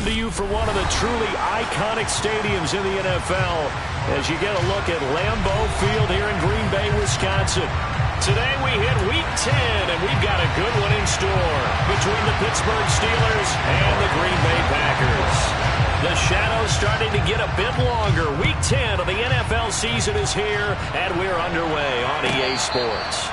to you from one of the truly iconic stadiums in the NFL as you get a look at Lambeau Field here in Green Bay, Wisconsin. Today we hit Week 10, and we've got a good one in store between the Pittsburgh Steelers and the Green Bay Packers. The shadow's starting to get a bit longer. Week 10 of the NFL season is here, and we're underway on EA Sports.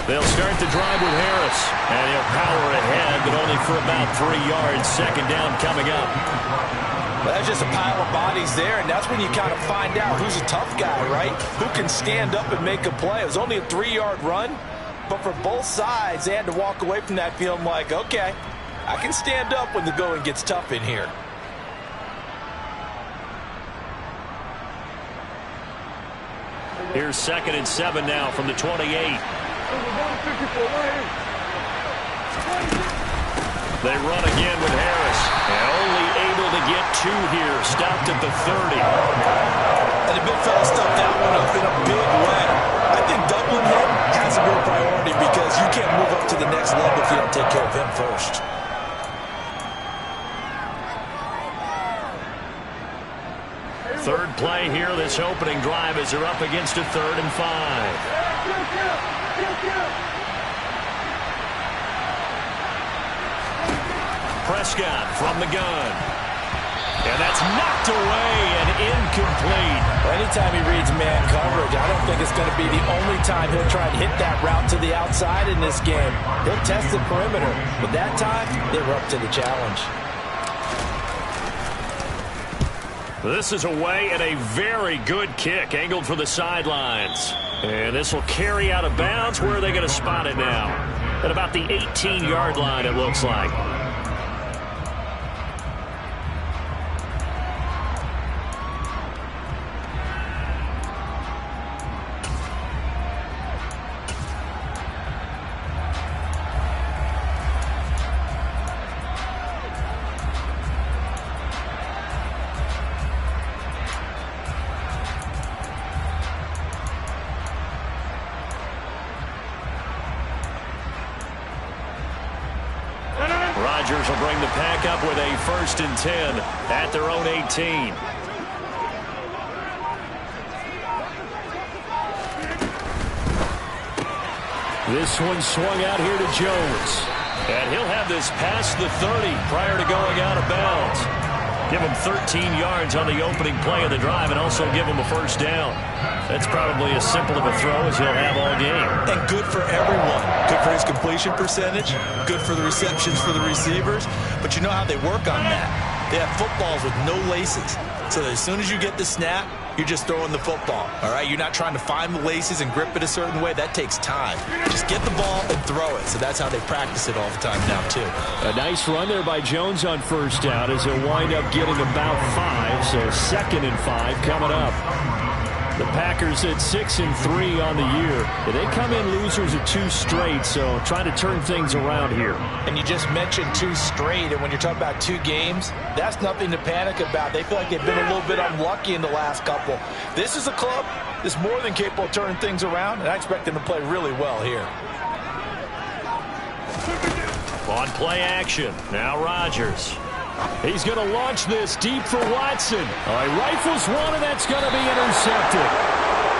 They'll start the drive with Harris, and he'll power ahead, but only for about 3 yards. Second down coming up. Well, that's just a pile of bodies there, and that's when you kind of find out who's a tough guy, right? Who can stand up and make a play. It was only a 3-yard run, but for both sides, they had to walk away from that feeling like, okay, I can stand up when the going gets tough in here. Here's 2nd and 7 now from the 28. They run again with Harris, and only able to get 2 here. Stopped at the 30. And the big fella stuffed that one up in a big way. I think doubling him has to be a priority because you can't move up to the next level if you don't take care of him first. Third play here, this opening drive, as they're up against a 3rd and 5. Prescott from the gun. And that's knocked away and incomplete. Well, anytime he reads man coverage, I don't think it's going to be the only time he'll try to hit that route to the outside in this game. He'll test the perimeter, but that time, they were up to the challenge. This is away and a very good kick, angled for the sidelines. And this will carry out of bounds. Where are they going to spot it now? At about the 18-yard line, it looks like. Rodgers will bring the pack up with a 1st and 10 at their own 18. This one swung out here to Jones. And he'll have this past the 30 prior to going out of bounds. Give him 13 yards on the opening play of the drive and also give him a 1st down. That's probably as simple of a throw as he'll have all game. And good for everyone. Good for his completion percentage. Good for the receptions for the receivers. But you know how they work on that. They have footballs with no laces. So that as soon as you get the snap, you're just throwing the football. All right? You're not trying to find the laces and grip it a certain way. That takes time. Just get the ball and throw it. So that's how they practice it all the time now, too. A nice run there by Jones on 1st down as he'll wind up getting about 5. So 2nd and 5 coming up. The Packers at 6-3 on the year. They come in losers of 2 straight, so trying to turn things around here. And you just mentioned 2 straight, and when you're talking about 2 games, that's nothing to panic about. They feel like they've been a little bit unlucky in the last couple. This is a club that's more than capable of turning things around, and I expect them to play really well here. On play action, now Rodgers. He's going to launch this deep for Watson. He rifles one, and that's going to be intercepted.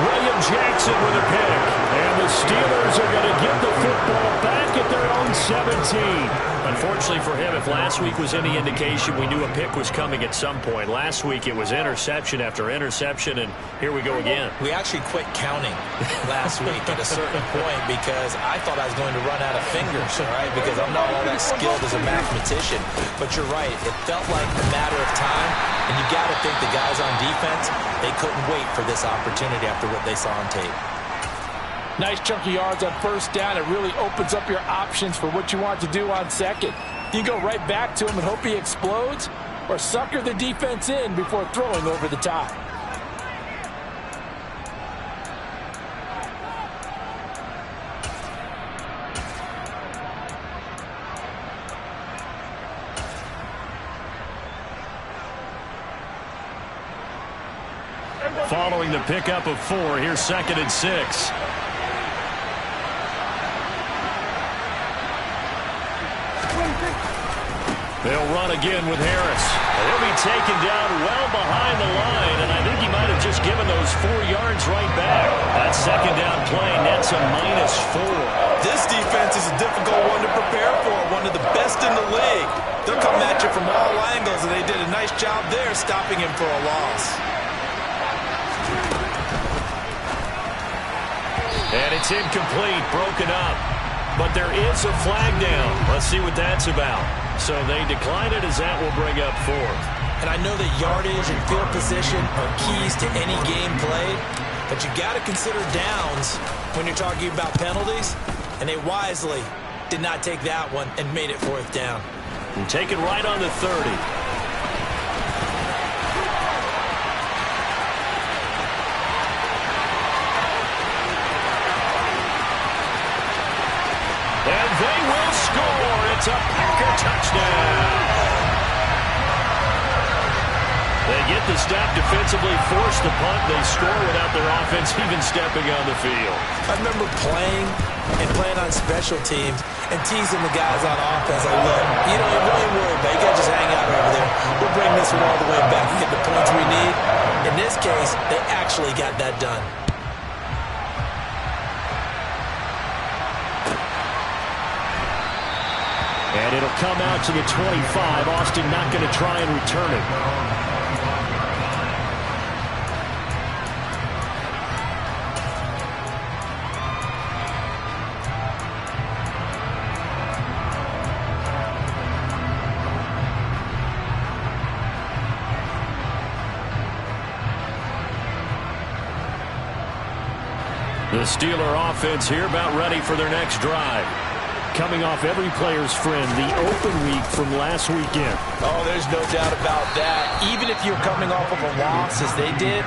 William Jackson with a pick. And the Steelers are going to get the football back at their own 17. Unfortunately for him, if last week was any indication, we knew a pick was coming at some point. Last week it was interception after interception, and here we go again. We actually quit counting last week at a certain point because I thought I was going to run out of fingers, all right, because I'm not all that skilled as a mathematician. But you're right, it felt like a matter of time, and you got to think the guys on defense, they couldn't wait for this opportunity after what they saw on tape. Nice chunk of yards on 1st down. It really opens up your options for what you want to do on 2nd. You go right back to him and hope he explodes, or sucker the defense in before throwing over the top. Following the pickup of 4, here's 2nd and 6. They'll run again with Harris. He'll be taken down well behind the line, and I think he might have just given those 4 yards right back. That 2nd down play nets a -4. This defense is a difficult one to prepare for, one of the best in the league. They'll come at you from all angles, and they did a nice job there stopping him for a loss. And it's incomplete, broken up. But there is a flag down. Let's see what that's about. So they decline it as that will bring up 4. And I know that yardage and field position are keys to any game played, but you got to consider downs when you're talking about penalties, and they wisely did not take that one and made it 4th down. And take it right on the 30. And they will score. It's a Packer touchdown. They get the stop defensively, force the punt. They score without their offense even stepping on the field. I remember playing on special teams and teasing the guys on offense. Like, look, you don't even worry about it. You got to just hang out over there. We'll bring this one all the way back and get the points we need. In this case, they actually got that done. And it'll come out to the 25. Austin not going to try and return it. The Steeler offense here about ready for their next drive. Coming off every player's friend, the open week from last weekend. Oh, there's no doubt about that. Even if you're coming off of a loss as they did,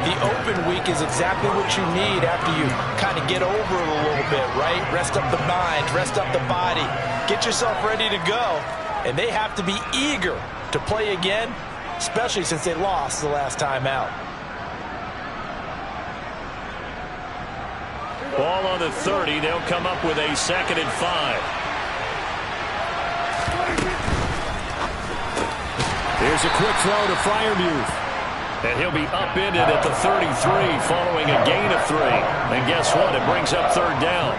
the open week is exactly what you need after you kind of get over it a little bit, right? Rest up the mind, rest up the body, get yourself ready to go. And they have to be eager to play again, especially since they lost the last time out. Ball on the 30. They'll come up with a 2nd and 5. Here's a quick throw to Freiermuth. And he'll be upended at the 33 following a gain of 3. And guess what? It brings up 3rd down.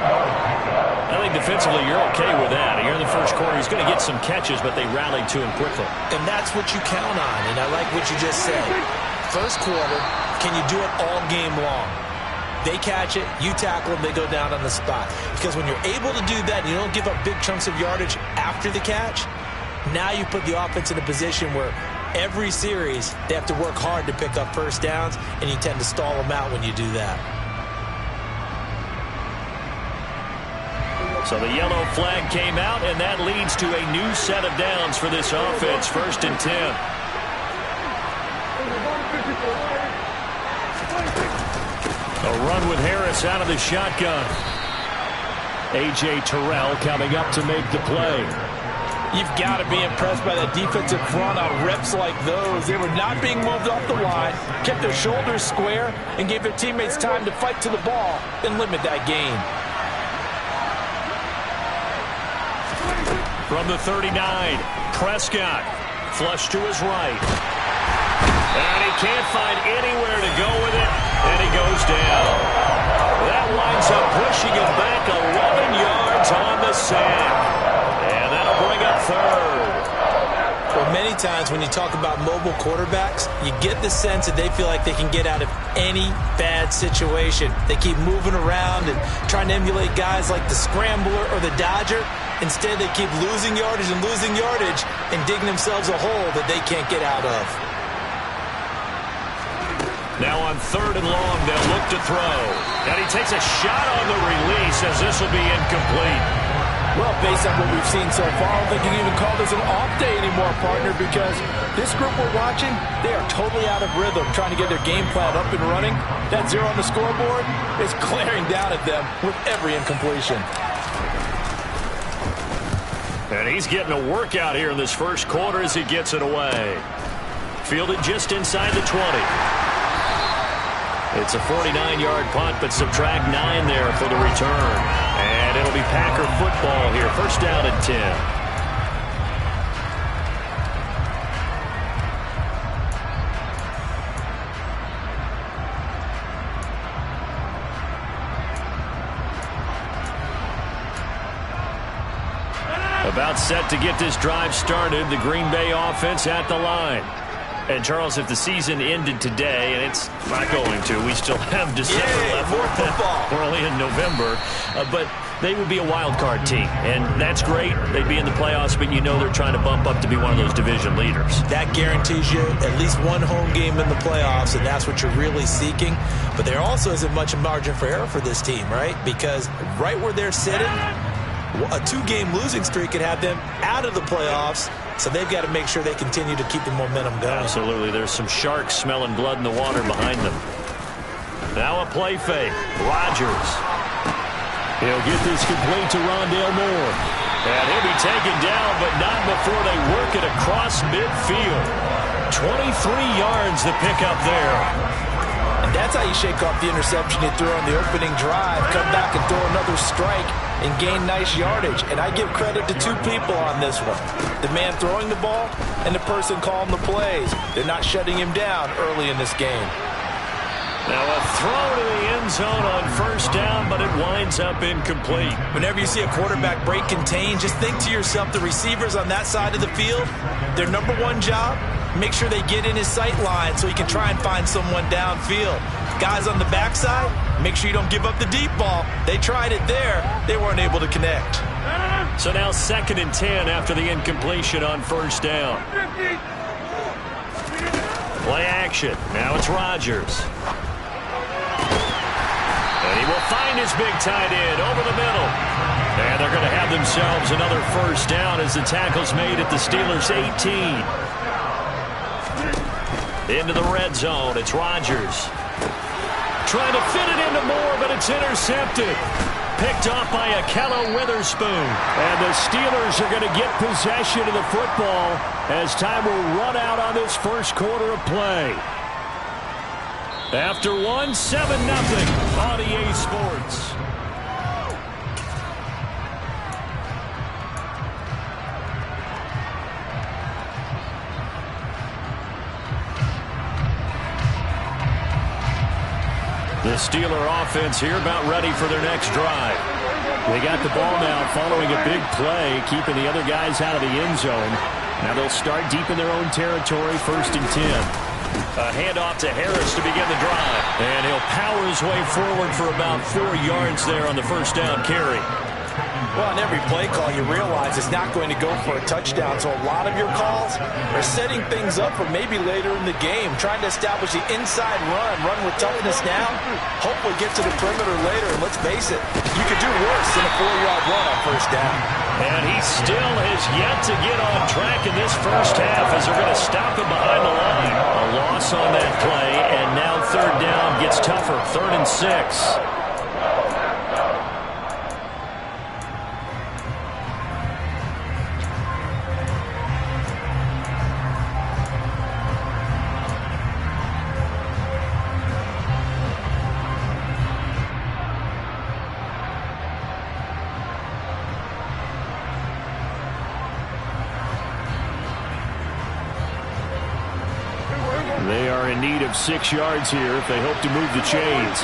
I think defensively you're okay with that. Here in the first quarter, he's going to get some catches, but they rallied to him quickly. And that's what you count on, and I like what you just said. First quarter, can you do it all game long? They catch it, you tackle them, they go down on the spot. Because when you're able to do that and you don't give up big chunks of yardage after the catch, now you put the offense in a position where every series they have to work hard to pick up first downs, and you tend to stall them out when you do that. So the yellow flag came out, and that leads to a new set of downs for this offense. 1st and 10. A run with Harris out of the shotgun. A.J. Terrell coming up to make the play. You've got to be impressed by that defensive front on reps like those. They were not being moved off the line, kept their shoulders square, and gave their teammates time to fight to the ball and limit that gain. From the 39, Prescott. Flush to his right. And he can't find anywhere to go with it, and he goes down. That winds up pushing him back 11 yards on the sack. And that'll bring up 3rd. Well, many times when you talk about mobile quarterbacks, you get the sense that they feel like they can get out of any bad situation. They keep moving around and trying to emulate guys like the Scrambler or the Dodger. Instead, they keep losing yardage and digging themselves a hole that they can't get out of. Now on 3rd and long, they'll look to throw. And he takes a shot on the release as this will be incomplete. Well, based on what we've seen so far, I don't think you can even call this an off day anymore, partner, because this group we're watching, they are totally out of rhythm, trying to get their game plan up and running. That 0 on the scoreboard is glaring down at them with every incompletion. And he's getting a workout here in this first quarter as he gets it away. Fielded just inside the 20. It's a 49-yard punt, but subtract 9 there for the return. And it'll be Packer football here. First down and 10. About set to get this drive started. The Green Bay offense at the line. And, Charles, if the season ended today, and it's not going to, we still have December left. More football. We're only in November. But they would be a wild card team, and that's great. They'd be in the playoffs, but you know they're trying to bump up to be one of those division leaders. That guarantees you at least one home game in the playoffs, and that's what you're really seeking. But there also isn't much margin for error for this team, right? Because right where they're sitting, a 2-game losing streak could have them out of the playoffs, so they've got to make sure they continue to keep the momentum going. Absolutely. There's some sharks smelling blood in the water behind them. Now a play fake. Rodgers. He'll get this complete to Rondale Moore. And he'll be taken down, but not before they work it across midfield. 23 yards the pickup there. And that's how you shake off the interception you threw on the opening drive. Come back and throw another strike and gain nice yardage. And I give credit to 2 people on this one. The man throwing the ball and the person calling the plays. They're not shutting him down early in this game. Now a throw to the end zone on first down, but it winds up incomplete. Whenever you see a quarterback break contain, just think to yourself, the receivers on that side of the field, their number one job, make sure they get in his sight line so he can try and find someone downfield. Guys on the backside, make sure you don't give up the deep ball. They tried it there. They weren't able to connect. So now 2nd and 10 after the incompletion on first down. Play action. Now it's Rodgers. And he will find his big tight end over the middle. And they're going to have themselves another first down as the tackle's made at the Steelers' 18. Into the red zone. It's Rodgers. Trying to fit it into Moore, but it's intercepted. Picked off by Akello Witherspoon. And the Steelers are going to get possession of the football as time will run out on this first quarter of play. After 1, 7-0 on EA Sports. The Steeler offense here about ready for their next drive. They got the ball now following a big play, keeping the other guys out of the end zone. Now they'll start deep in their own territory, 1st and 10. A handoff to Harris to begin the drive. And he'll power his way forward for about 4 yards there on the first down carry. Well, on every play call, you realize it's not going to go for a touchdown. So a lot of your calls are setting things up for maybe later in the game, trying to establish the inside run with toughness now, hopefully get to the perimeter later. And let's face it, you could do worse than a 4-yard run on first down. And he still has yet to get on track in this first half as they're going to stop him behind the line. A loss on that play, and now 3rd down gets tougher, 3rd and 6. They are in need of 6 yards here if they hope to move the chains.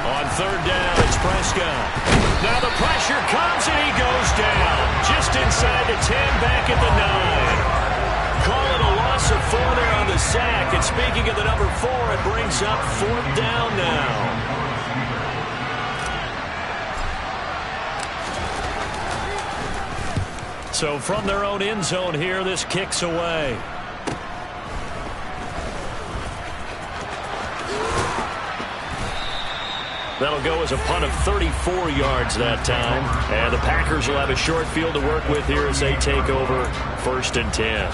On 3rd down, it's Prescott. Now the pressure comes and he goes down. Just inside the 10, back at the 9. Call it a loss of 4 there on the sack. And speaking of the number 4, it brings up 4th down now. So from their own end zone here, this kicks away. That'll go as a punt of 34 yards that time. And the Packers will have a short field to work with here as they take over 1st and 10.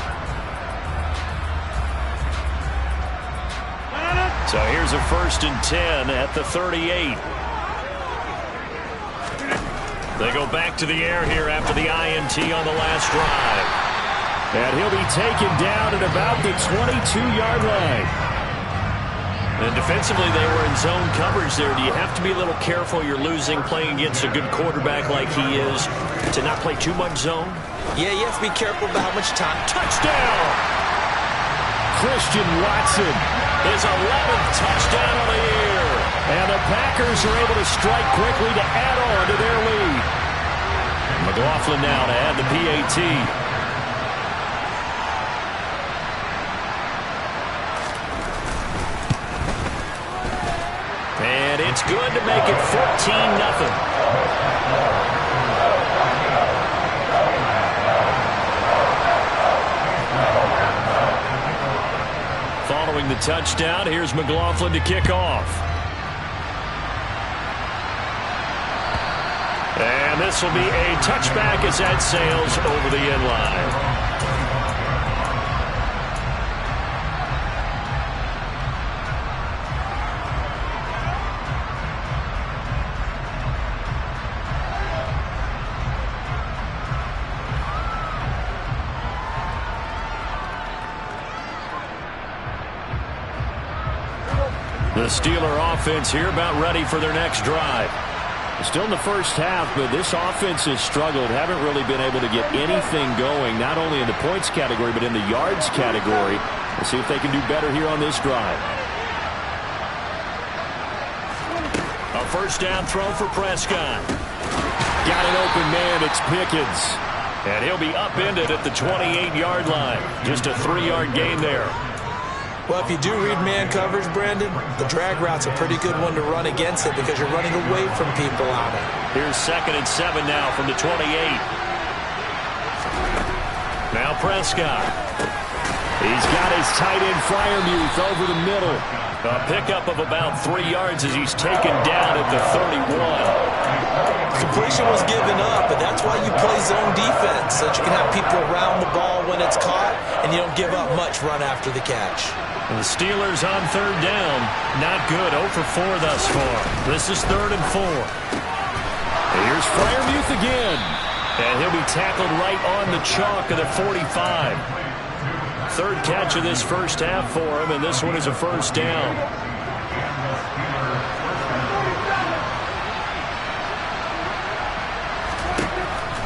So here's a 1st and 10 at the 38. They go back to the air here after the INT on the last drive. And he'll be taken down at about the 22-yard line. And defensively, they were in zone coverage there. Do you have to be a little careful? You're losing playing against a good quarterback like he is to not play too much zone? Yeah, you have to be careful about how much time. Touchdown! Christian Watson, his 11th touchdown of the year. And the Packers are able to strike quickly to add on to their lead. McLaughlin now to add the PAT. And it's good to make it 14-0. Following the touchdown, here's McLaughlin to kick off. And this will be a touchback as that sails over the end line. The Steeler offense here about ready for their next drive. Still in the first half, but this offense has struggled. Haven't really been able to get anything going, not only in the points category, but in the yards category. Let's see if they can do better here on this drive. A first down throw for Prescott. Got an open man, it's Pickens. And he'll be upended at the 28-yard line. Just a 3-yard gain there. Well, if you do read man coverage, Brandon, the drag route's a pretty good one to run against it because you're running away from people on it. Here's 2nd and 7 now from the 28. Now Prescott. He's got his tight end Freiermuth over the middle. A pickup of about 3 yards as he's taken down at the 31. Completion was given up, but that's why you play zone defense, so that you can have people around the ball when it's caught, and you don't give up much run after the catch. The Steelers on 3rd down. Not good. 0 for 4 thus far. This is 3rd and 4. Here's Freiermuth again. And he'll be tackled right on the chalk of the 45. 3rd catch of this first half for him, and this one is a first down.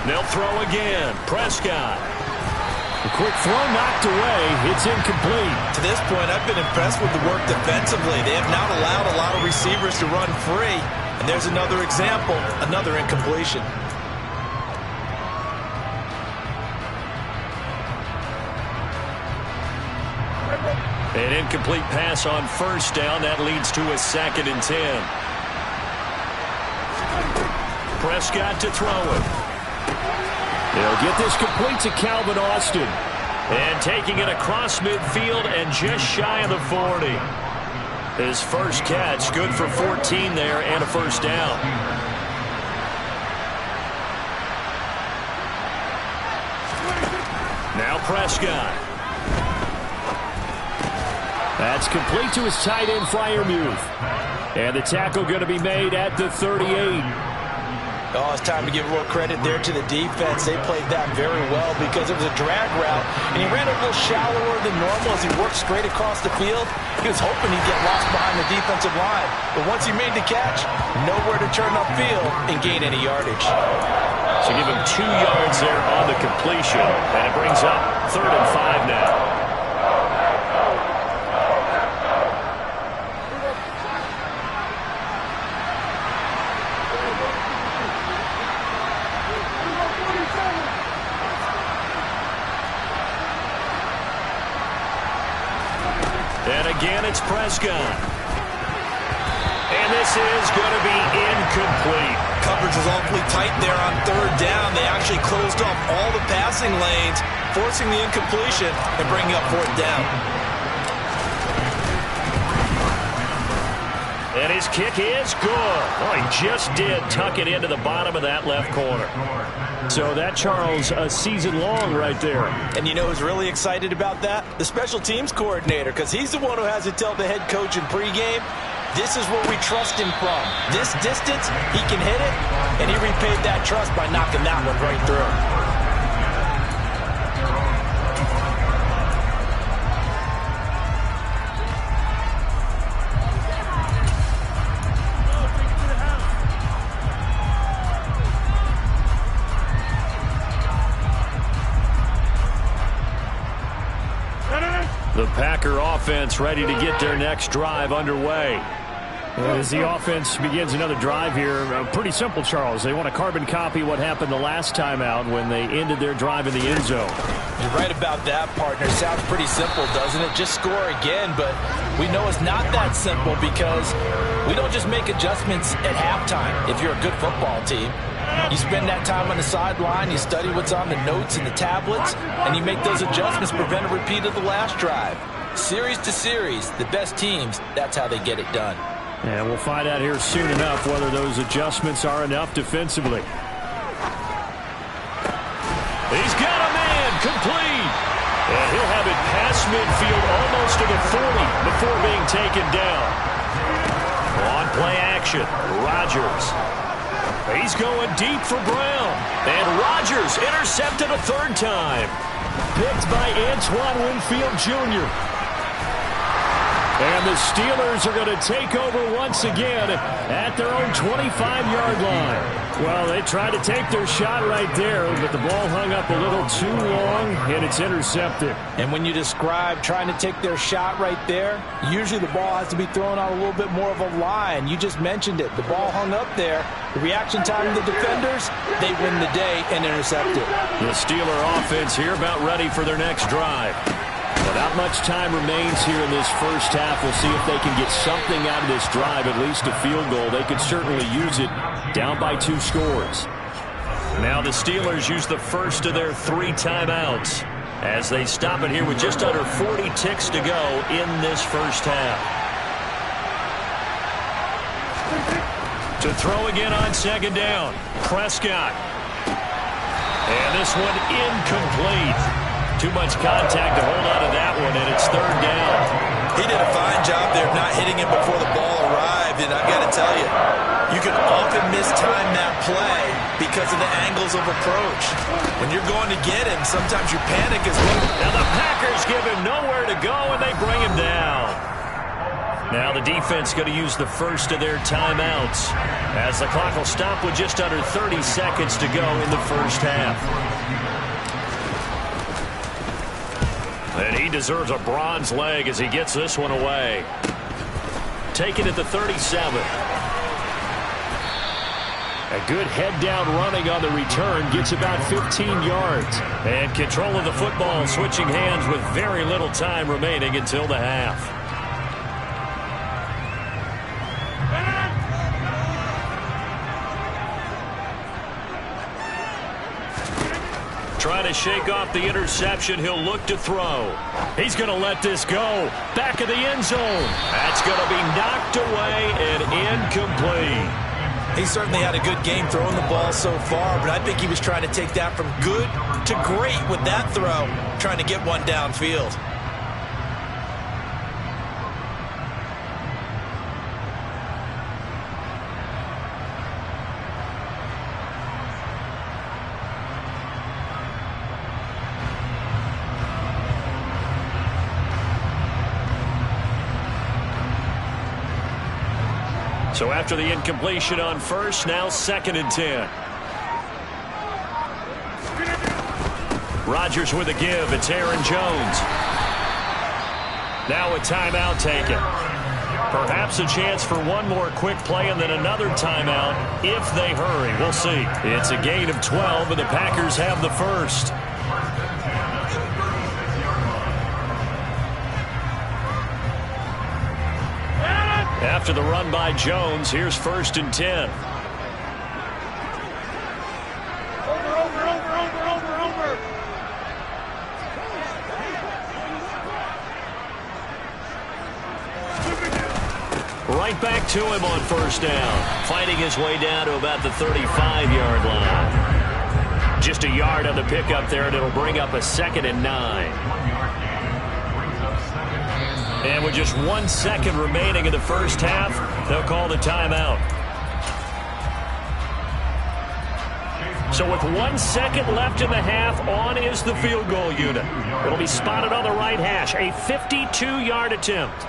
They'll throw again. Prescott. A quick throw knocked away. It's incomplete. To this point, I've been impressed with the work defensively. They have not allowed a lot of receivers to run free. And there's another example, another incompletion. An incomplete pass on first down. That leads to a 2nd and 10. Prescott to throw it. They'll get this complete to Calvin Austin. And taking it across midfield and just shy of the 40. His first catch, good for 14 there and a first down. Now Prescott. That's complete to his tight end, Freiermuth. And the tackle going to be made at the 38. Oh, it's time to give a little credit there to the defense. They played that very well because it was a drag route, and he ran a little shallower than normal as he worked straight across the field. He was hoping he'd get lost behind the defensive line, but once he made the catch, nowhere to turn upfield and gain any yardage. So give him 2 yards there on the completion, and it brings up 3rd and 5 now. And again, it's Prescott. And this is going to be incomplete. Coverage was awfully tight there on 3rd down. They actually closed off all the passing lanes, forcing the incompletion and bringing up 4th down. And his kick is good. Oh, he just did tuck it into the bottom of that left corner. So that, Charles, a season long right there. And you know who's really excited about that? The special teams coordinator, because he's the one who has to tell the head coach in pregame, this is where we trust him from. This distance, he can hit it, and he repaid that trust by knocking that one right through. The Packer offense ready to get their next drive underway. As the offense begins another drive here, pretty simple, Charles. They want to carbon copy what happened the last time out when they ended their drive in the end zone. You're right about that, partner. Sounds pretty simple, doesn't it? Just score again, but we know it's not that simple because we don't just make adjustments at halftime if you're a good football team. You spend that time on the sideline, you study what's on the notes and the tablets, and you make those adjustments to prevent a repeat of the last drive. Series to series, the best teams, that's how they get it done. And we'll find out here soon enough whether those adjustments are enough defensively. He's got a man complete. And he'll have it past midfield almost to the 40 before being taken down. On play action, Rodgers. He's going deep for Brown. And Rodgers intercepted a third time. Picked by Antoine Winfield Jr. And the Steelers are going to take over once again at their own 25-yard line. Well, they tried to take their shot right there, but the ball hung up a little too long, and it's intercepted. And when you describe trying to take their shot right there, usually the ball has to be thrown on a little bit more of a line. You just mentioned it. The ball hung up there. The reaction time of the defenders, they win the day and intercept it. The Steeler offense here about ready for their next drive. Well, not much time remains here in this first half. We'll see if they can get something out of this drive, at least a field goal. They could certainly use it down by 2 scores. Now the Steelers use the first of their 3 timeouts as they stop it here with just under 40 ticks to go in this first half. To throw again on second down, Prescott. And this one incomplete. Too much contact to hold on to that one, and it's third down. He did a fine job there of not hitting it before the ball arrived, and I've got to tell you, you can often mistime that play because of the angles of approach. When you're going to get him, sometimes you panic as well. Now the Packers give him nowhere to go, and they bring him down. Now the defense going to use the first of their timeouts as the clock will stop with just under 30 seconds to go in the first half. And he deserves a bronze leg as he gets this one away. Taken at the 37. A good head-down running on the return gets about 15 yards. And control of the football switching hands with very little time remaining until the half. Trying to shake off the interception. He'll look to throw. He's going to let this go. Back of the end zone. That's going to be knocked away and incomplete. He certainly had a good game throwing the ball so far, but I think he was trying to take that from good to great with that throw, trying to get one downfield. So after the incompletion on first, now 2nd and 10. Rodgers with a give. It's Aaron Jones. Now a timeout taken. Perhaps a chance for one more quick play and then another timeout if they hurry. We'll see. It's a gain of 12, and the Packers have the first. After the run by Jones, here's 1st and 10. right back to him on first down. Fighting his way down to about the 35-yard line. Just a yard on the pickup there, and it'll bring up a 2nd and 9. And with just 1 second remaining in the first half, they'll call the timeout. So with 1 second left in the half, on is the field goal unit. It'll be spotted on the right hash, a 52-yard attempt.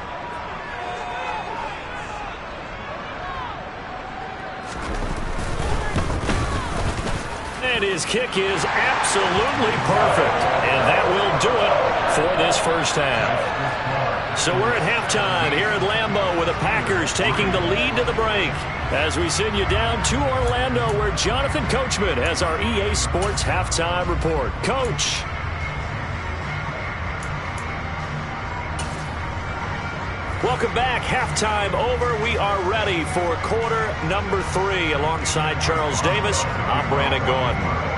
And his kick is absolutely perfect. And that will do it for this first half. So we're at halftime here at Lambeau with the Packers taking the lead to the break. As we send you down to Orlando where Jonathan Coachman has our EA Sports halftime report. Coach. Welcome back. Halftime over. We are ready for quarter number 3. Alongside Charles Davis, I'm Brandon Gaudin.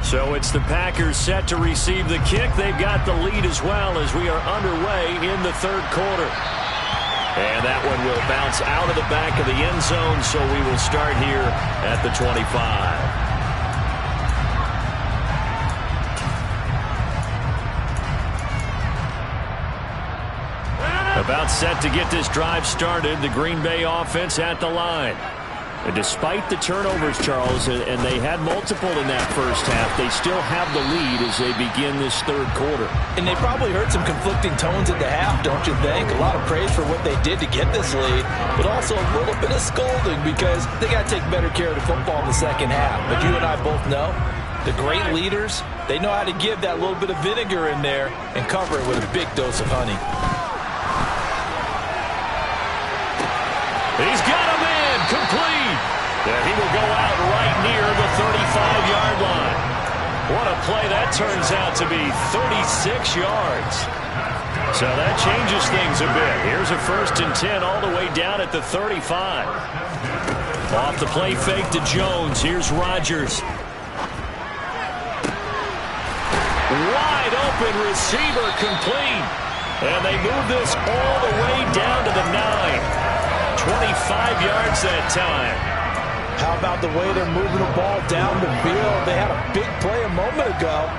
So it's the Packers set to receive the kick. They've got the lead as well as we are underway in the third quarter. And that one will bounce out of the back of the end zone, so we will start here at the 25. About set to get this drive started, the Green Bay offense at the line. And despite the turnovers, Charles, and they had multiple in that first half, they still have the lead as they begin this third quarter. And they probably heard some conflicting tones at the half, don't you think? A lot of praise for what they did to get this lead, but also a little bit of scolding because they got to take better care of the football in the second half. But you and I both know the great leaders, they know how to give that little bit of vinegar in there and cover it with a big dose of honey. He's got him in, complete. And he will go out right near the 35-yard line. What a play that turns out to be, 36 yards. So that changes things a bit. Here's a 1st and 10 all the way down at the 35. Off the play fake to Jones. Here's Rodgers. Wide open receiver complete. And they move this all the way down to the 9. 25 yards that time. How about the way they're moving the ball down the field? They had a big play a moment ago.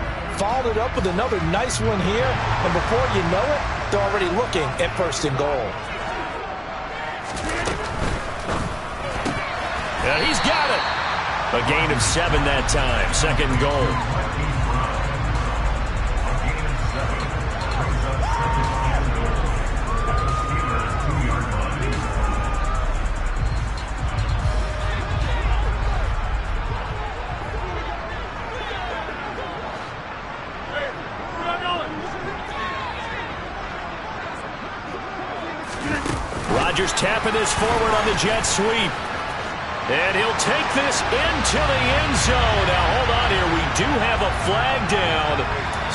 Followed it up with another nice one here. And before you know it, they're already looking at 1st and goal. And he's got it. A gain of 7 that time. 2nd and goal. Rodgers tapping this forward on the jet sweep. And he'll take this into the end zone. Now, hold on here. We do have a flag down.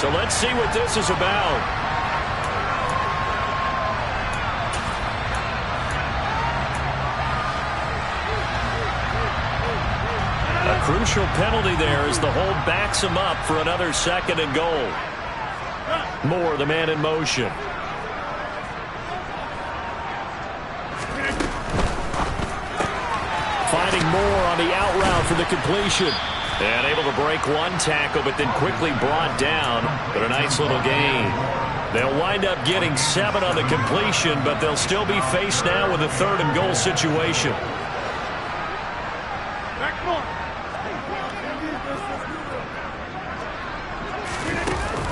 So let's see what this is about. A crucial penalty there as the hold backs him up for another 2nd and goal. Moore, the man in motion. Finding Moore on the out route for the completion. And able to break one tackle, but then quickly brought down. But a nice little gain. They'll wind up getting 7 on the completion, but they'll still be faced now with a 3rd and goal situation.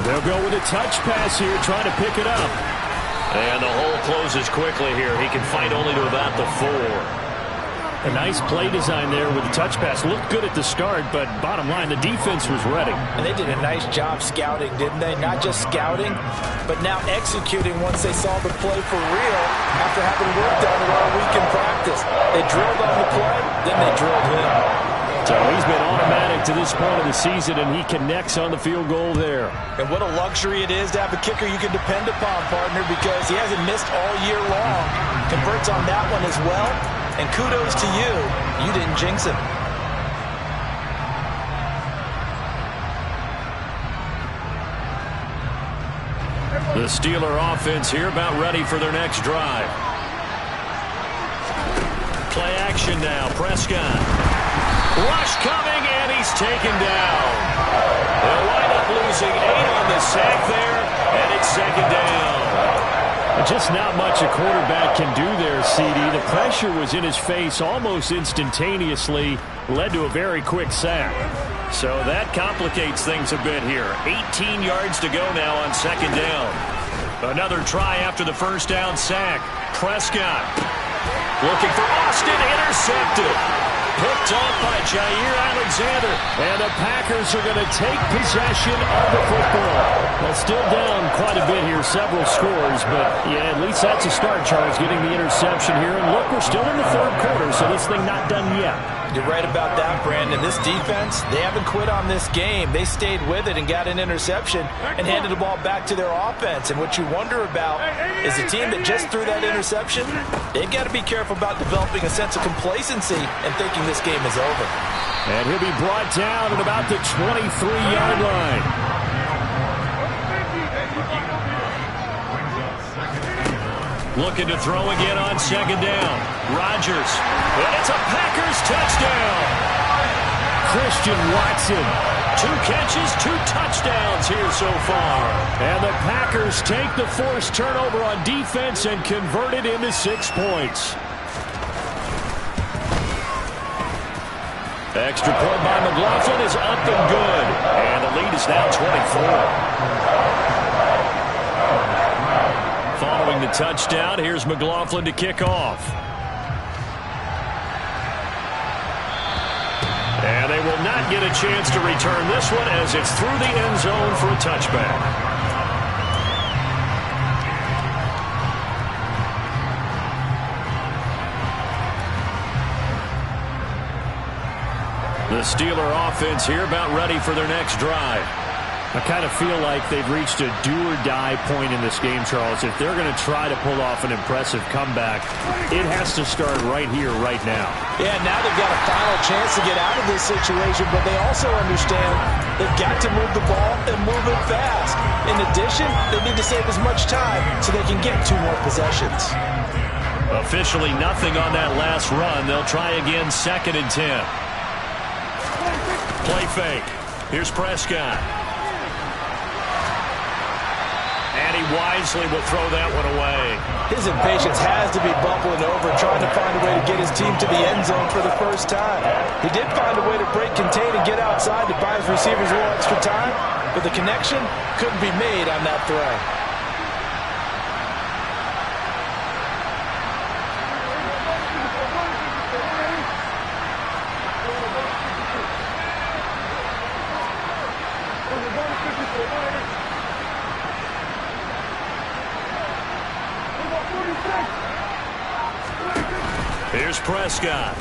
They'll go with a touch pass here, trying to pick it up. And the hole closes quickly here. He can fight only to about the 4. A nice play design there with the touch pass. Looked good at the start, but bottom line, the defense was ready. And they did a nice job scouting, didn't they? Not just scouting, but now executing once they saw the play for real after having worked on it all week in practice. They drilled on the play, then they drilled him. So he's been automatic to this point of the season, and he connects on the field goal there. And what a luxury it is to have a kicker you can depend upon, partner, because he hasn't missed all year long. Converts on that one as well. And kudos to you. You didn't jinx him. The Steeler offense here about ready for their next drive. Play action now. Prescott. Rush coming, and he's taken down. They'll wind up losing 8 on the sack there, and it's second down. Just not much a quarterback can do there, CD. The pressure was in his face almost instantaneously, led to a very quick sack. So that complicates things a bit here. 18 yards to go now on second down. Another try after the first down sack. Prescott looking for Austin, intercepted. Picked off by Jair Alexander. And the Packers are going to take possession of the football. Well, still down quite a bit here, several scores. But, yeah, at least that's a start, Charles, getting the interception here. And, look, we're still in the third quarter, so this thing not done yet. You're right about that, Brandon. This defense, they haven't quit on this game. They stayed with it and got an interception and handed the ball back to their offense. And what you wonder about is a team that just threw that interception, they've got to be careful about developing a sense of complacency and thinking this game is over. And he'll be brought down at about the 23-yard line. Looking to throw again on second down. Rodgers. And it's a Packers touchdown. Christian Watson. 2 catches, 2 touchdowns here so far. And the Packers take the forced turnover on defense and convert it into 6 points. Extra point by McLaughlin is up and good. And the lead is now 24. Following the touchdown, here's McLaughlin to kick off. And they will not get a chance to return this one as it's through the end zone for a touchback. The Steeler offense here about ready for their next drive. I kind of feel like they've reached a do-or-die point in this game, Charles. If they're going to try to pull off an impressive comeback, it has to start right here, right now. Yeah, now they've got a final chance to get out of this situation, but they also understand they've got to move the ball and move it fast. In addition, they need to save as much time so they can get 2 more possessions. Officially nothing on that last run. They'll try again, 2nd and 10. Play fake. Here's Prescott. And he wisely will throw that one away. His impatience has to be bubbling over, trying to find a way to get his team to the end zone for the first time. He did find a way to break, contain, and get outside to buy his receivers a little extra time, but the connection couldn't be made on that throw. Here's Prescott.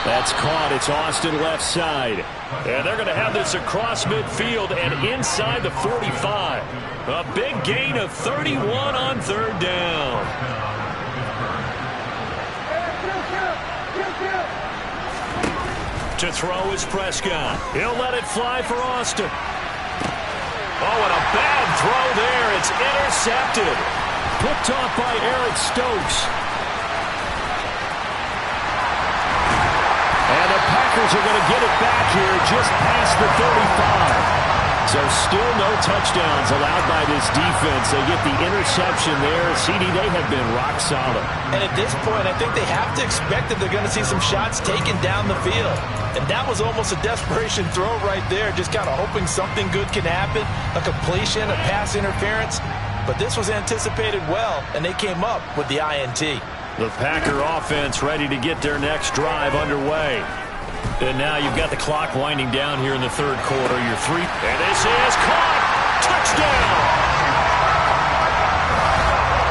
That's caught. It's Austin left side. And they're going to have this across midfield and inside the 45. A big gain of 31 on 3rd down. To throw is Prescott. He'll let it fly for Austin. Oh, and a bad throw there. It's intercepted. Picked off by Eric Stokes. And the Packers are going to get it back here just past the 35. So still no touchdowns allowed by this defense. They get the interception there. CD, they have been rock solid. And at this point, I think they have to expect that they're going to see some shots taken down the field. And that was almost a desperation throw right there, just kind of hoping something good can happen, a completion, a pass interference. But this was anticipated well, and they came up with the INT. The Packer offense ready to get their next drive underway. And now you've got the clock winding down here in the 3rd quarter. Your 3. And this is caught. Touchdown.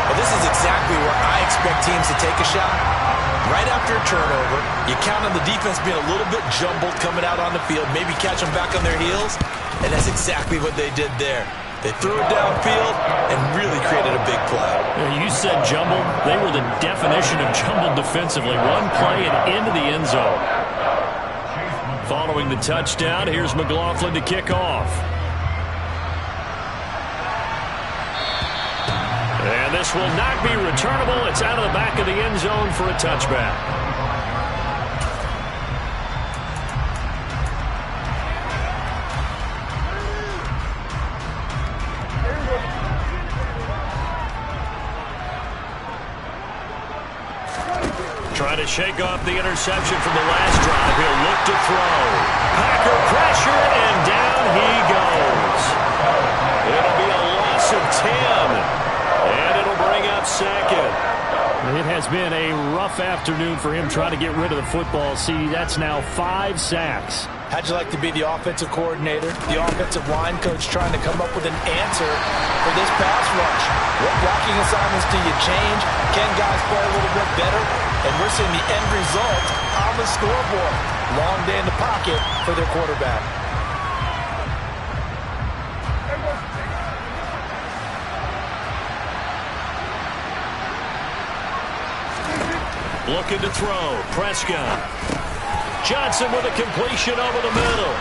Well, this is exactly where I expect teams to take a shot. Right after a turnover, you count on the defense being a little bit jumbled coming out on the field, maybe catch them back on their heels, and that's exactly what they did there. They threw it downfield and really created a big play. You said jumbled. They were the definition of jumbled defensively. One play and into the end zone. Following the touchdown, here's McLaughlin to kick off. And this will not be returnable. It's out of the back of the end zone for a touchback. Trying to shake off the interception from the last drive. He'll look to throw. Packer pressure, and down he goes. It'll be a loss of 10, and it'll bring up second. It has been a rough afternoon for him trying to get rid of the football. See, that's now 5 sacks. How'd you like to be the offensive coordinator, the offensive line coach, trying to come up with an answer for this pass rush? What blocking assignments do you change? Can guys play a little bit better? And we're seeing the end result on the scoreboard. Long day in the pocket for their quarterback. Looking to throw. Prescott. Johnson with a completion over the middle.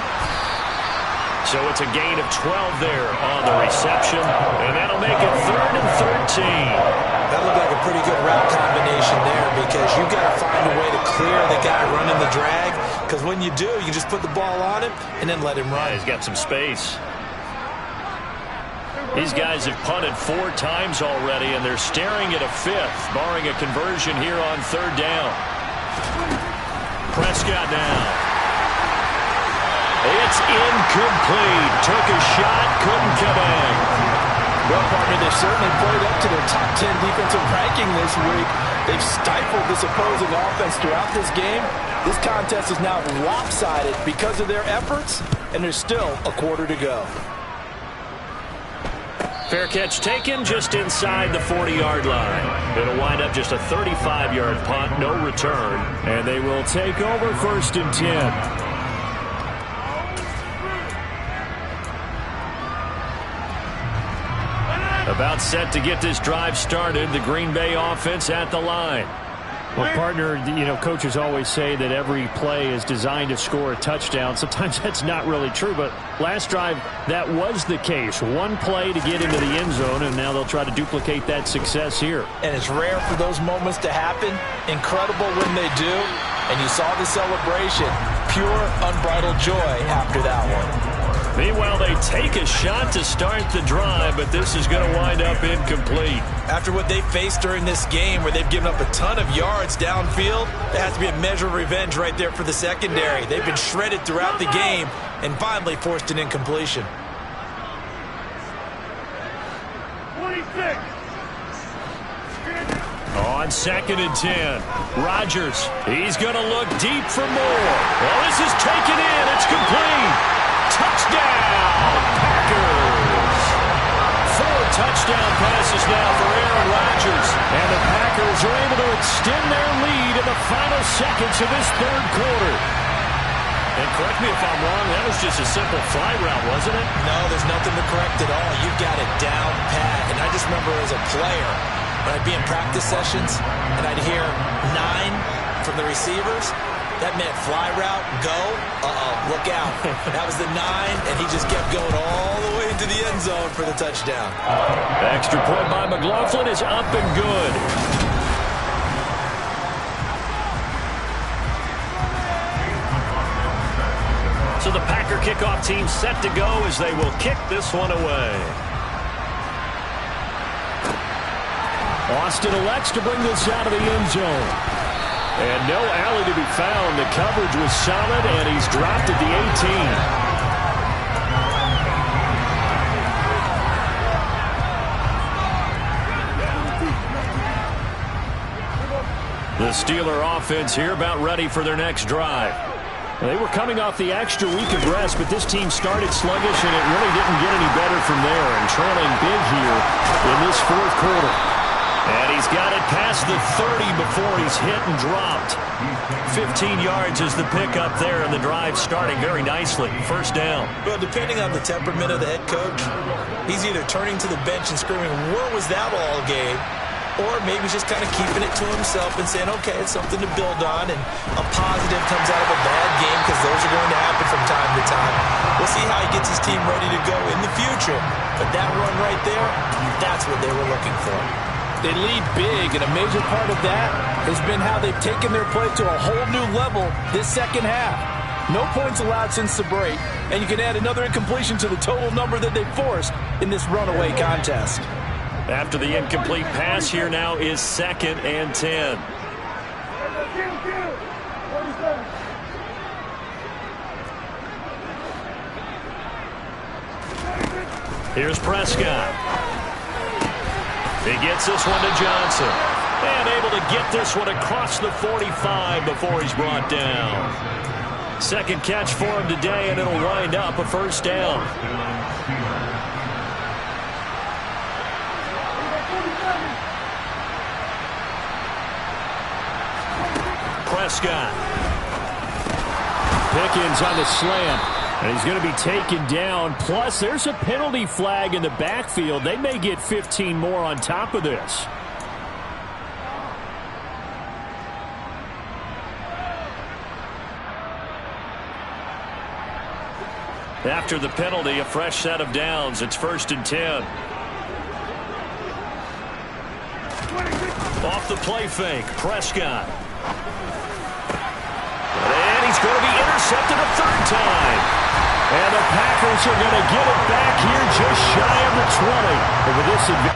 So it's a gain of 12 there on the reception, and that'll make it 3rd and 13. That looked like a pretty good route combination there, because you've got to find a way to clear the guy running the drag, because when you do, you just put the ball on him and then let him run. Yeah, he's got some space. These guys have punted 4 times already, and they're staring at a 5th, barring a conversion here on 3rd down. Prescott now. It's incomplete. Took a shot, couldn't connect. Well, partner, they've certainly played up to their top 10 defensive ranking this week. They've stifled this opposing offense throughout this game. This contest is now lopsided because of their efforts, and there's still a quarter to go. Fair catch taken just inside the 40-yard line. It'll wind up just a 35-yard punt, no return, and they will take over 1st and 10. About set to get this drive started. The Green Bay offense at the line. Well, partner, you know, coaches always say that every play is designed to score a touchdown. Sometimes that's not really true, but last drive, that was the case. One play to get into the end zone, and now they'll try to duplicate that success here. And it's rare for those moments to happen. Incredible when they do. And you saw the celebration. Pure, unbridled joy after that one. Meanwhile, they take a shot to start the drive, but this is going to wind up incomplete. After what they faced during this game, where they've given up a ton of yards downfield, there has to be a measure of revenge right there for the secondary. They've been shredded throughout the game and finally forced an incompletion. 26. On 2nd and 10, Rodgers, he's going to look deep for more. Well, this is taken in. It's complete. Touchdown, Packers. 4 touchdown passes now for Aaron Rodgers. And the Packers are able to extend their lead in the final seconds of this 3rd quarter. And correct me if I'm wrong, that was just a simple fly route, wasn't it? No, there's nothing to correct at all. You've got it down pat. And I just remember as a player, when I'd be in practice sessions and I'd hear 9 from the receivers, that meant fly route, go, look out. That was the 9, and he just kept going all the way into the end zone for the touchdown. The extra point by McLaughlin is up and good. So the Packer kickoff team set to go as they will kick this one away. Austin elects to bring this out of the end zone. And no alley to be found. The coverage was solid, and he's dropped at the 18. The Steeler offense here about ready for their next drive. They were coming off the extra week of rest, but this team started sluggish, and it really didn't get any better from there, and trailing big here in this 4th quarter. And he's got it past the 30 before he's hit and dropped. 15 yards is the pickup there, and the drive starting very nicely. 1st down. Well, depending on the temperament of the head coach, he's either turning to the bench and screaming, "Where was that all game?" Or maybe just kind of keeping it to himself and saying, okay, it's something to build on, and a positive comes out of a bad game, because those are going to happen from time to time. We'll see how he gets his team ready to go in the future. But that run right there, that's what they were looking for. They lead big, and a major part of that has been how they've taken their play to a whole new level this second half. No points allowed since the break, and you can add another incompletion to the total number that they forced in this runaway contest. After the incomplete pass, here now is 2nd and 10. Here's Prescott. He gets this one to Johnson. And able to get this one across the 45 before he's brought down. Second catch for him today, and it'll wind up a first down. Prescott. Pickens on the slant. And he's going to be taken down. Plus, there's a penalty flag in the backfield. They may get 15 more on top of this. After the penalty, a fresh set of downs. It's 1st and 10. Off the play fake, Prescott. And he's going to be intercepted a 3rd time. And the Packers are going to get it back here just shy of the 20. Over this advantage.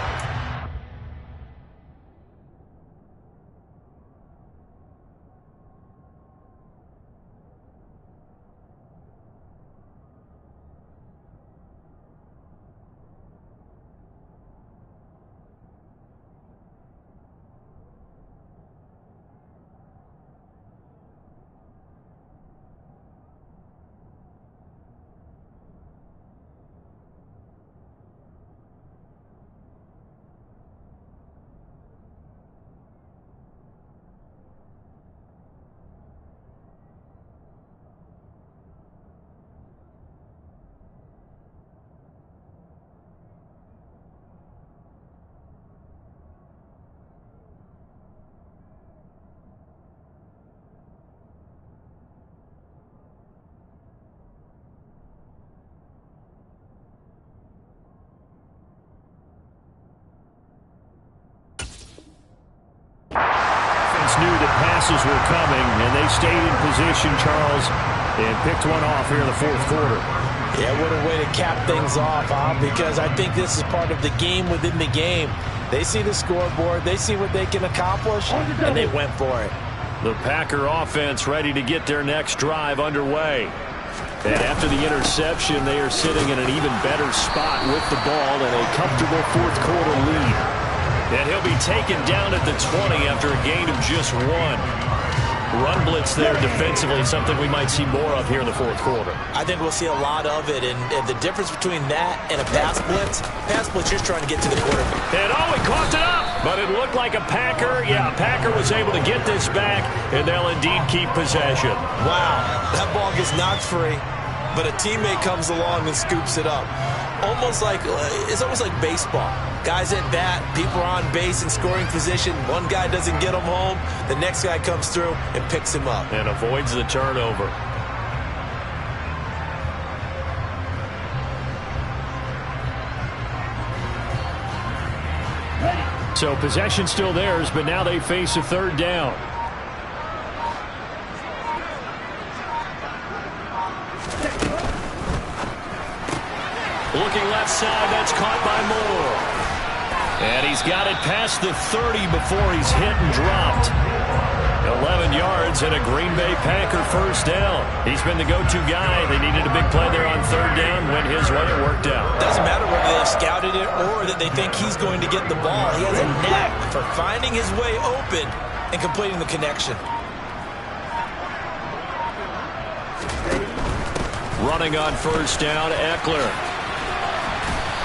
Knew that passes were coming, and they stayed in position, Charles, and picked one off here in the 4th quarter. Yeah, what a way to cap things off, because I think this is part of the game within the game. They see the scoreboard, they see what they can accomplish, and they went for it. The Packer offense ready to get their next drive underway. And after the interception, they are sitting in an even better spot with the ball and a comfortable 4th quarter lead. And he'll be taken down at the 20 after a gain of just 1. Run blitz there defensively, something we might see more of here in the 4th quarter. I think we'll see a lot of it, and the difference between that and a pass blitz just trying to get to the quarterback. And he coughed it up, but it looked like a Packer. Yeah, Packer was able to get this back, and they'll indeed keep possession. Wow, that ball gets knocked free, but a teammate comes along and scoops it up. It's almost like baseball. Guys at bat, people are on base in scoring position. One guy doesn't get him home. The next guy comes through and picks him up. And avoids the turnover. So possession still theirs, but now they face a 3rd down. Looking left side, that's caught by Moore. And he's got it past the 30 before he's hit and dropped. 11 yards and a Green Bay Packer first down. He's been the go-to guy. They needed a big play there on 3rd down. Went his way, it worked out. Doesn't matter whether they've scouted it or that they think he's going to get the ball. He has a knack for finding his way open and completing the connection. Running on first down, Eckler.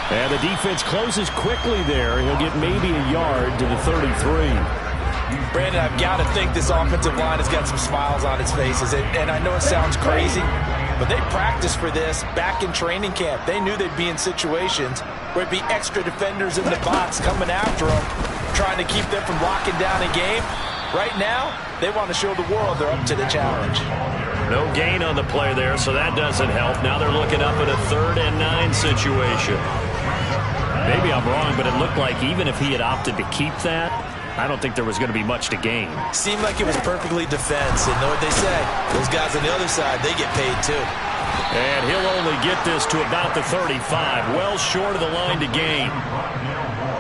And the defense closes quickly there. He'll get maybe a yard to the 33. Brandon, I've got to think this offensive line has got some smiles on its faces. And I know it sounds crazy, but they practiced for this back in training camp. They knew they'd be in situations where it'd be extra defenders in the box coming after them, trying to keep them from locking down a game. Right now, they want to show the world they're up to the challenge. No gain on the play there, so that doesn't help. Now they're looking up at a 3rd and 9 situation. Maybe I'm wrong, but it looked like even if he had opted to keep that, I don't think there was going to be much to gain. Seemed like it was perfectly defense. And know what they say? Those guys on the other side, they get paid too. And he'll only get this to about the 35. Well short of the line to gain.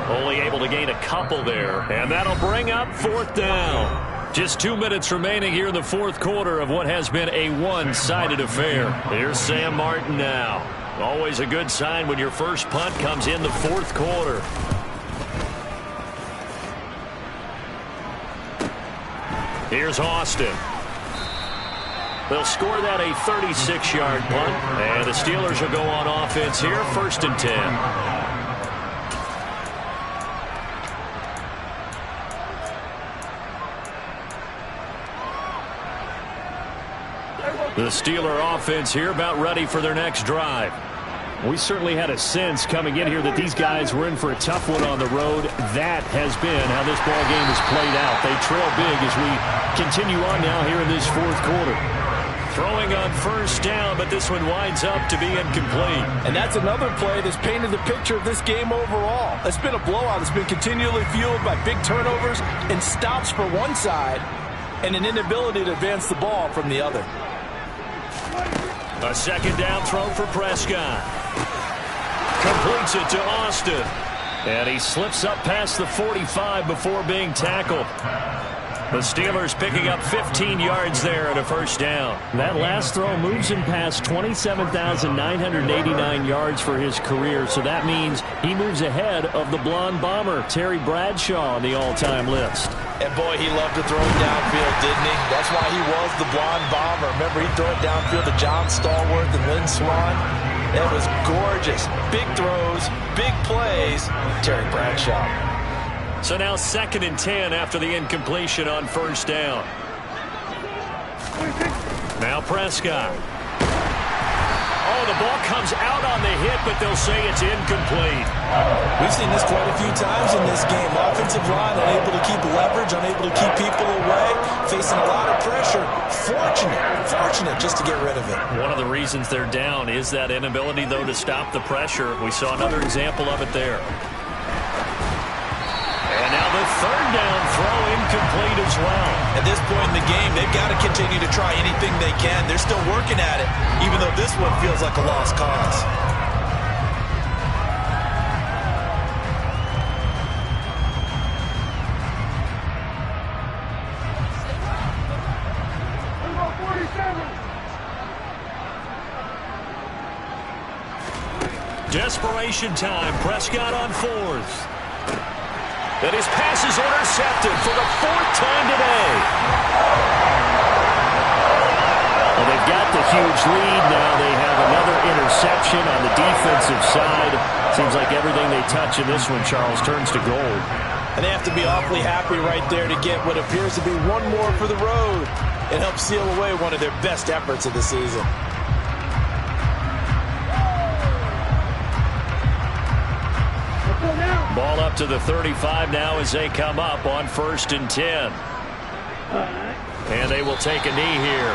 Only able to gain a couple there. And that'll bring up 4th down. Just 2 minutes remaining here in the 4th quarter of what has been a one-sided affair. Here's Sam Martin now. Always a good sign when your first punt comes in the 4th quarter. Here's Austin. They'll score that a 36-yard punt. And the Steelers will go on offense here, 1st and 10. The Steeler offense here about ready for their next drive. We certainly had a sense coming in here that these guys were in for a tough one on the road. That has been how this ball game has played out. They trail big as we continue on now here in this 4th quarter. Throwing on 1st down, but this one winds up to be incomplete. And that's another play that's painted the picture of this game overall. It's been a blowout. It's been continually fueled by big turnovers and stops for one side and an inability to advance the ball from the other. A 2nd down throw for Prescott. Completes it to Austin. And he slips up past the 45 before being tackled. The Steelers picking up 15 yards there and a 1st down. That last throw moves him past 27,989 yards for his career, so that means he moves ahead of the blonde bomber, Terry Bradshaw, on the all-time list. And boy, he loved to throw it downfield, didn't he? That's why he was the blonde bomber. Remember, he'd throw it downfield to John Stallworth and Lynn Swann. It was gorgeous. Big throws, big plays. Terry Bradshaw. So now 2nd and 10 after the incompletion on 1st down. Now Prescott. Oh, the ball comes out on the hit, but they'll say it's incomplete. We've seen this quite a few times in this game. Offensive line unable to keep leverage, unable to keep people away, facing a lot of pressure. Fortunate just to get rid of it. One of the reasons they're down is that inability, though, to stop the pressure. We saw another example of it there. And now the 3rd down throw incomplete as well. At this point in the game, they've got to continue to try anything they can. They're still working at it, even though this one feels like a lost cause. Desperation time. Prescott on 4th. And his pass is intercepted for the 4th time today. Well, they've got the huge lead. Now they have another interception on the defensive side. Seems like everything they touch in this one, Charles, turns to gold. And they have to be awfully happy right there to get what appears to be one more for the road. It helps seal away one of their best efforts of the season. Ball up to the 35 now as they come up on 1st and 10. And they will take a knee here.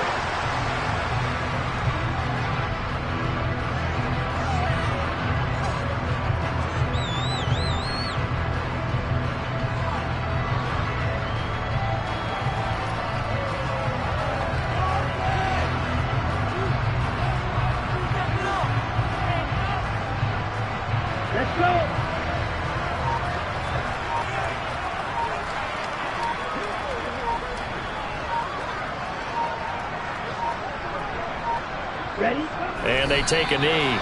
Let's go. Ready? And they take a knee.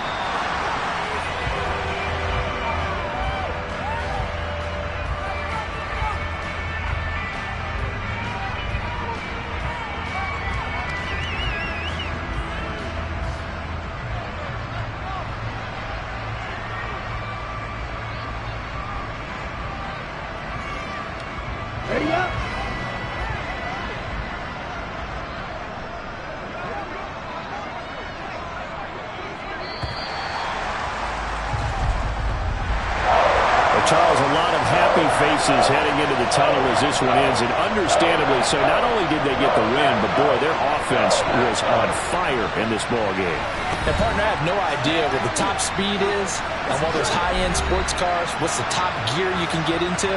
Ready up. faces heading into the tunnel as this one ends, and understandably so. Not only did they get the win, but boy, their offense was on fire in this ball game. And partner, I have no idea what the top speed is on one of those high-end sports cars. What's the top gear you can get into?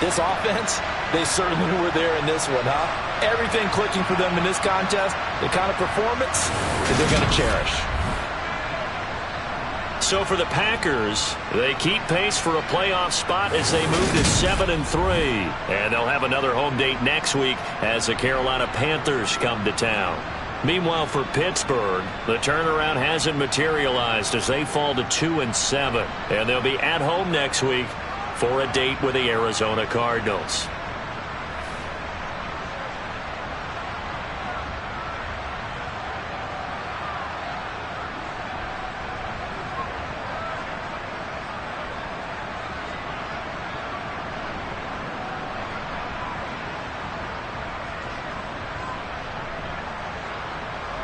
This offense, they certainly were there in this one, huh? Everything clicking for them in this contest, the kind of performance that they're going to cherish. So for the Packers, they keep pace for a playoff spot as they move to 7-3. And they'll have another home date next week as the Carolina Panthers come to town. Meanwhile, for Pittsburgh, the turnaround hasn't materialized as they fall to 2-7. And they'll be at home next week for a date with the Arizona Cardinals.